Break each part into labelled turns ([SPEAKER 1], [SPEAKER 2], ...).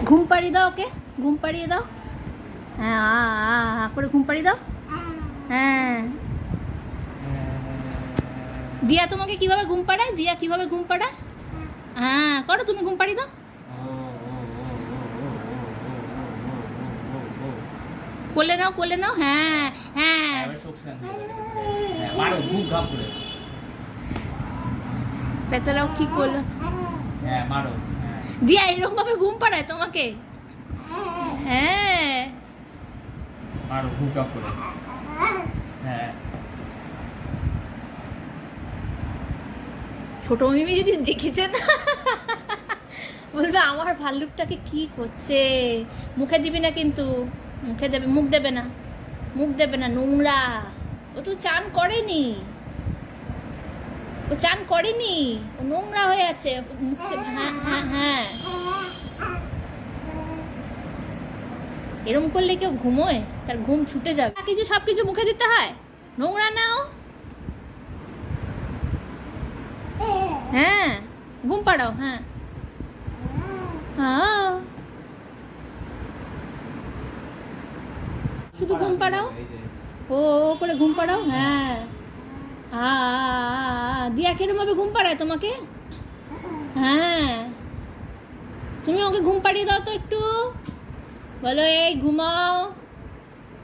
[SPEAKER 1] ঘুম পাড়িয়ে দাও ওকে, ঘুম পাড়িয়ে দাও। হ্যাঁ করে ঘুম পাড়িয়ে দাও। হ্যাঁ দিয়া তোমাকে কিভাবে ঘুম পাড়ায়, দিয়া কিভাবে ঘুম পাড়ায়? হ্যাঁ করো, তুমি ঘুম পাড়িয়ে দাও। কোলে নাও, কোলে নাও। হ্যাঁ হ্যাঁ বেচারাও কি করলো। দিয়া এরকম ভাবে ঘুম পাড়ায় তোমাকে? হ্যাঁ ছোট মিমি যদি দেখেছে না বলবে আমার ভাল্লুকটাকে কি করছে। মুখে দিবি না কিন্তু, মুখে দেবে, মুখ দেবে না, মুখ দেবে না, নোংরা। ও তো চান করেনি, ও চান করেনি, ও নোংরা হয়ে আছে। মুখ দেবে। হ্যাঁ হ্যাঁ হ্যাঁ এরম করলে কেউ ঘুমোয়? তার ঘুম ছুটে যাবে। কিছু সব কিছু মুখে দিতে হয়, নোংরা নাও। হ্যাঁ ঘুম পাড়াও। হ্যাঁ হ্যাঁ শুধু ঘুম পাড়াও, ও করে ঘুম পাড়াও। হ্যাঁ দিয়া কিরম ভাবে ঘুম পাড়ায় তোমাকে? হ্যাঁ তুমি ওকে ঘুম পাড়িয়ে দাও তো একটু, বলো এই ঘুমাও,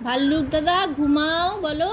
[SPEAKER 1] ভাল্লুক দাদা ঘুমাও, বলো।